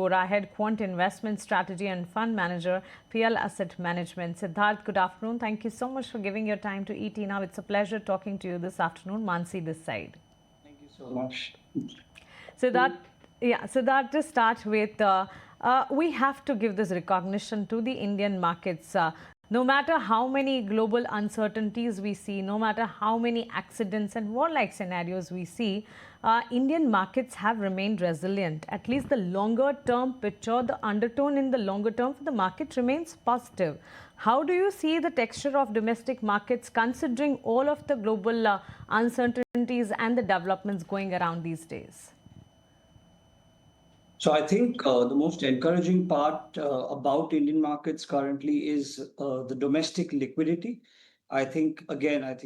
Vora, Head Quant Investment Strategy and Fund Manager, PL Asset Management. Siddharth, good afternoon. Thank you so much for giving your time to ET Now. It's a pleasure talking to you this afternoon. Mansi this side. Thank you so much. Siddharth, to start with, we have to give this recognition to the Indian markets. No matter how many global uncertainties we see, no matter how many accidents and war-like scenarios we see, Indian markets have remained resilient. At least the longer-term picture, the undertone in the longer term for the market remains positive. How do you see the texture of domestic markets considering all of the global uncertainties and the developments going around these days? So I think the most encouraging part about Indian markets currently is the domestic liquidity. I think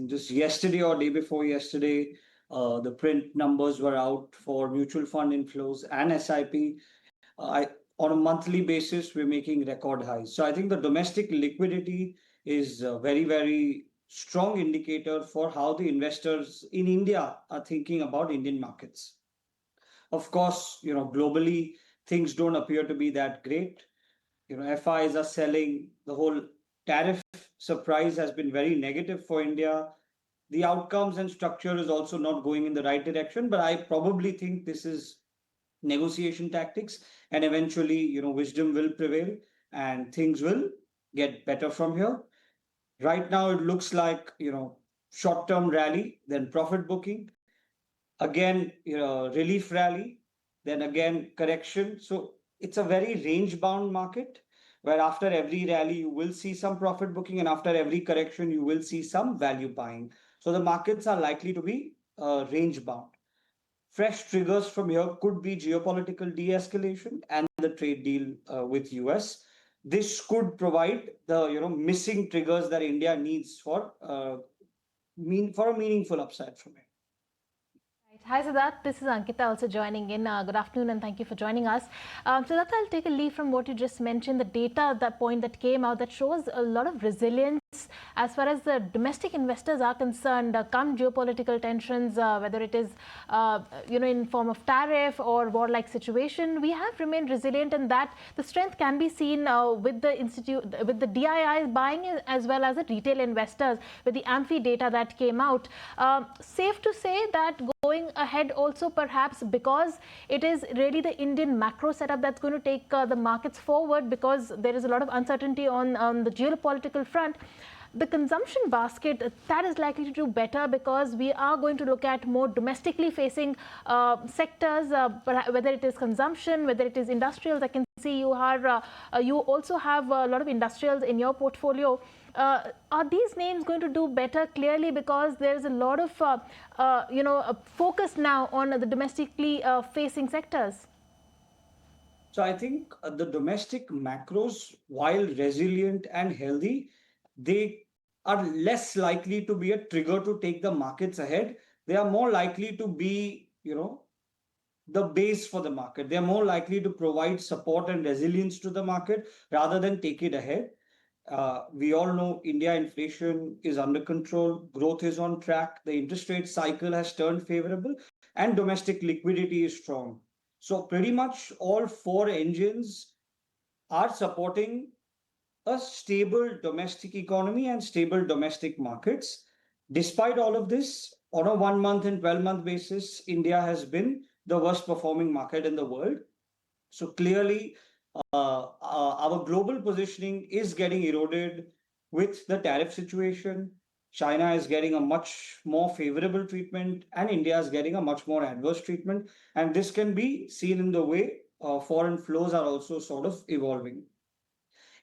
just yesterday or day before yesterday, the print numbers were out for mutual fund inflows and SIP. On a monthly basis, we're making record highs. So I think the domestic liquidity is a very, very strong indicator for how the investors in India are thinking about Indian markets. Of course, globally, things don't appear to be that great. FIs are selling. The whole tariff surprise has been very negative for India. The outcomes and structure is also not going in the right direction, but I probably think this is negotiation tactics, and eventually, wisdom will prevail and things will get better from here. Right now, it looks like, short-term rally, then profit booking. Again, relief rally, then again correction. So it's a very range-bound market where after every rally, you will see some profit booking, and after every correction, you will see some value buying. So the markets are likely to be range-bound. Fresh triggers from here could be geopolitical de-escalation and the trade deal with US. This could provide the missing triggers that India needs for a meaningful upside from it. Hi Siddharth, this is Ankita also joining in. Good afternoon and thank you for joining us. Siddharth, I'll take a lead from what you just mentioned, the data, that point that came out that shows a lot of resilience as far as the domestic investors are concerned, come geopolitical tensions, whether it is in form of tariff or war-like situation, we have remained resilient, and that the strength can be seen with the DIIs buying as well as the retail investors with the AMFI data that came out. Safe to say that going ahead also, perhaps because it is really the Indian macro setup that's going to take the markets forward, because there is a lot of uncertainty on the geopolitical front, the consumption basket, that is likely to do better because we are going to look at more domestically facing sectors, whether it is consumption, whether it is industrials. I can see you also have a lot of industrials in your portfolio. Are these names going to do better? Clearly, because there is a lot of focus now on the domestically facing sectors. So I think the domestic macros, while resilient and healthy, they are less likely to be a trigger to take the markets ahead. They are more likely to be, the base for the market. They are more likely to provide support and resilience to the market rather than take it ahead. We all know India inflation is under control, growth is on track, the interest rate cycle has turned favorable, and domestic liquidity is strong. So pretty much all four engines are supporting a stable domestic economy and stable domestic markets. Despite all of this, on a 1 month and 12-month basis, India has been the worst performing market in the world. So clearly, our global positioning is getting eroded with the tariff situation. China is getting a much more favorable treatment, and India is getting a much more adverse treatment. And this can be seen in the way foreign flows are also sort of evolving.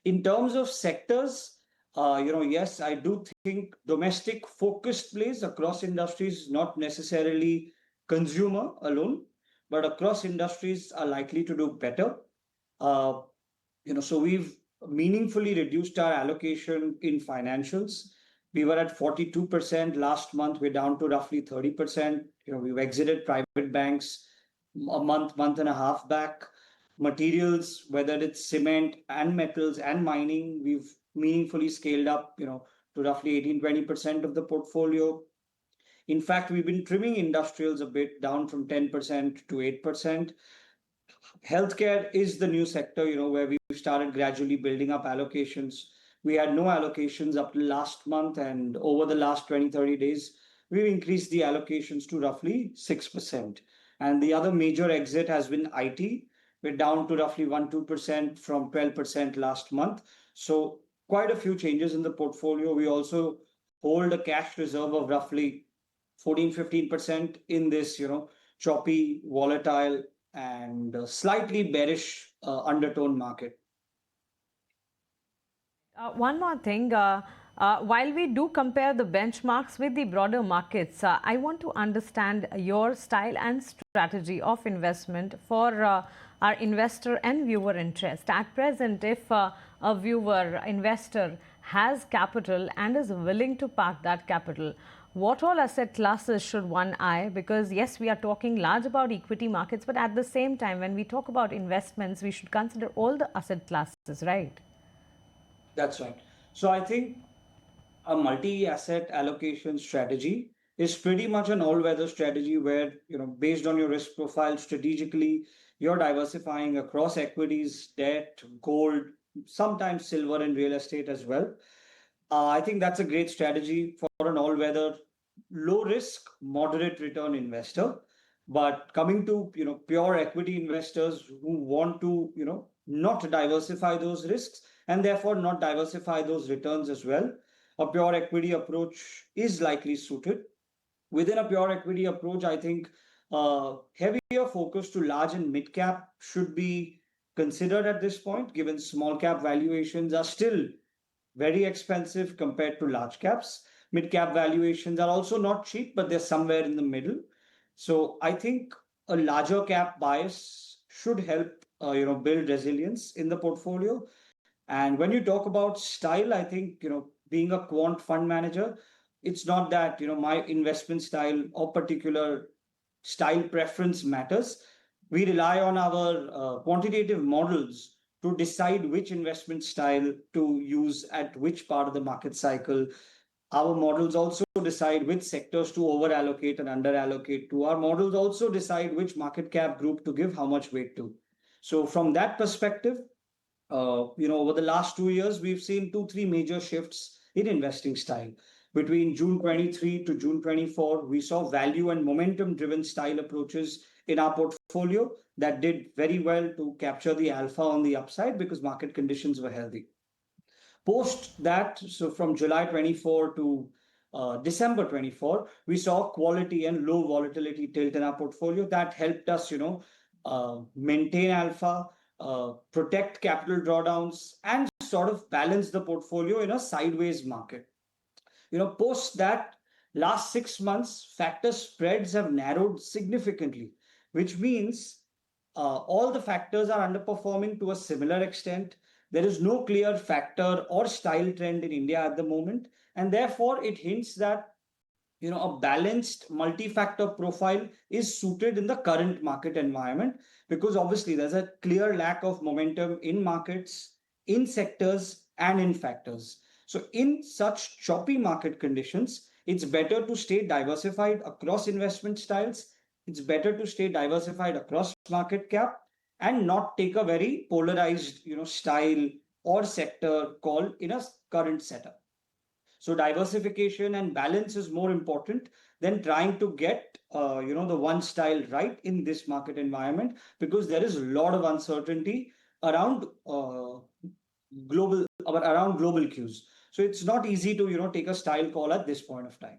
In terms of sectors, yes, I do think domestic focused plays across industries, not necessarily consumer alone, but across industries are likely to do better. So we've meaningfully reduced our allocation in financials. We were at 42% last month. We're down to roughly 30%. We've exited private banks a month and a half back. Materials, whether it's cement and metals and mining, we've meaningfully scaled up, to roughly 18-20% of the portfolio. In fact, we've been trimming industrials a bit, down from 10% to 8%. healthcare is the new sector, where we started gradually building up allocations. We had no allocations up to last month, and over the last 20, 30 days, we've increased the allocations to roughly 6%. And the other major exit has been IT. We're down to roughly 1, 2% from 12% last month. So quite a few changes in the portfolio. We also hold a cash reserve of roughly 14, 15% in this, choppy, volatile, and slightly bearish undertone market. One more thing, while we do compare the benchmarks with the broader markets, I want to understand your style and strategy of investment for our investor and viewer interest. At present, if a viewer, investor has capital and is willing to park that capital, what all asset classes should one eye? Because yes, we are talking large about equity markets, but at the same time, when we talk about investments, we should consider all the asset classes, right? That's right. So I think a multi-asset allocation strategy is pretty much an all-weather strategy where, based on your risk profile strategically, you're diversifying across equities, debt, gold, sometimes silver and real estate as well. I think that's a great strategy for an all-weather, low-risk, moderate return investor. But coming to, pure equity investors who want to, not diversify those risks and therefore not diversify those returns as well, a pure equity approach is likely suited. Within a pure equity approach, I think heavier focus to large and mid cap should be considered at this point, given small cap valuations are still very expensive compared to large caps. Mid cap valuations are also not cheap, but they're somewhere in the middle. So I think a larger cap bias should help build resilience in the portfolio. And when you talk about style, I think being a quant fund manager, it's not that my investment style or particular style preference matters. We rely on our quantitative models to decide which investment style to use at which part of the market cycle. Our models also decide which sectors to over allocate and under allocate to. Our models also decide which market cap group to give how much weight to. So from that perspective, over the last 2 years, we've seen 2, 3 major shifts in investing style. Between June 23 to June 24, we saw value and momentum driven style approaches in our portfolio that did very well to capture the alpha on the upside because market conditions were healthy. Post that, so from July 24 to December 24, we saw quality and low volatility tilt in our portfolio that helped us, maintain alpha, protect capital drawdowns, and sort of balance the portfolio in a sideways market. Post that, last 6 months, factor spreads have narrowed significantly, which means all the factors are underperforming to a similar extent. There is no clear factor or style trend in India at the moment, and therefore it hints that a balanced multi-factor profile is suited in the current market environment because obviously there's a clear lack of momentum in markets, in sectors, and in factors. So in such choppy market conditions, it's better to stay diversified across investment styles. It's better to stay diversified across market cap and not take a very polarized, style or sector call in a current setup. So diversification and balance is more important than trying to get, the one style right in this market environment because there is a lot of uncertainty around global cues. So it's not easy to, take a style call at this point of time.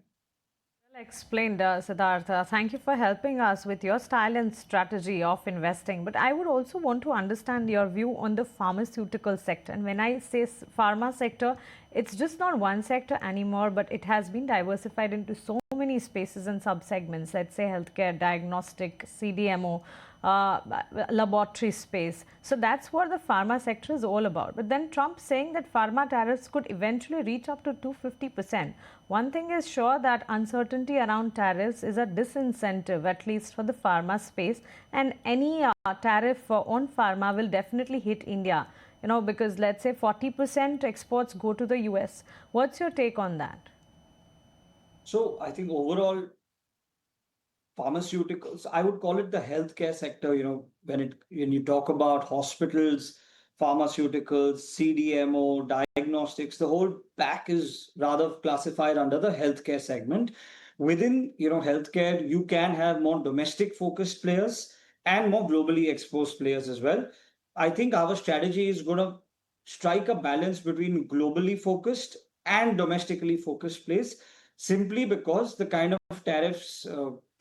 Well explained, Siddharth. Thank you for helping us with your style and strategy of investing. But I would also want to understand your view on the pharmaceutical sector. And when I say pharma sector, it's just not one sector anymore, but it has been diversified into so many spaces and subsegments. Let's say healthcare, diagnostic, CDMO, laboratory space. So that's what the pharma sector is all about. But then Trump saying that pharma tariffs could eventually reach up to 250%. One thing is sure that uncertainty around tariffs is a disincentive, at least for the pharma space. And any tariff on pharma will definitely hit India, because let's say 40% exports go to the US. What's your take on that? So I think overall, pharmaceuticals, I would call it the healthcare sector. When you talk about hospitals, pharmaceuticals, CDMO, diagnostics, the whole pack is rather classified under the healthcare segment. Within, healthcare, you can have more domestic focused players and more globally exposed players as well. I think our strategy is going to strike a balance between globally focused and domestically focused plays, simply because the kind of tariffs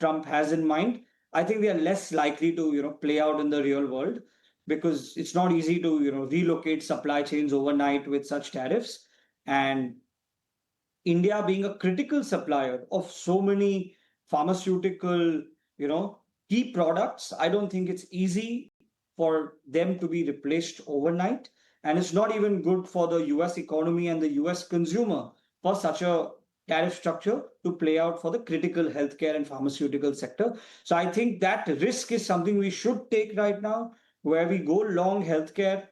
Trump has in mind, I think they are less likely to play out in the real world, because it's not easy to relocate supply chains overnight with such tariffs. And India being a critical supplier of so many pharmaceutical, key products, I don't think it's easy for them to be replaced overnight. And it's not even good for the US economy and the US consumer for such a tariff structure to play out for the critical healthcare and pharmaceutical sector. So I think that risk is something we should take right now, where we go long healthcare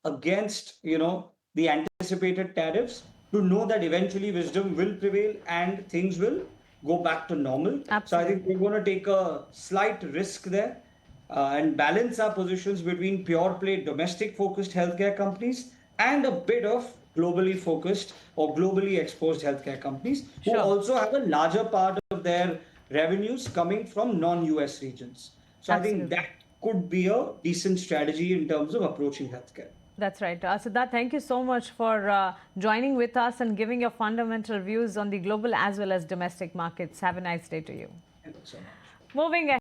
against the anticipated tariffs, to know that eventually wisdom will prevail and things will go back to normal. So I think Absolutely. we're going to take a slight risk there, and balance our positions between pure play domestic focused healthcare companies and a bit of globally focused or globally exposed healthcare companies who Sure. also have a larger part of their revenues coming from non-US regions. So I think Absolutely. that could be a decent strategy in terms of approaching healthcare. That's right. Siddharth, thank you so much for joining with us and giving your fundamental views on the global as well as domestic markets. Have a nice day to you. Thank you so much. Moving ahead.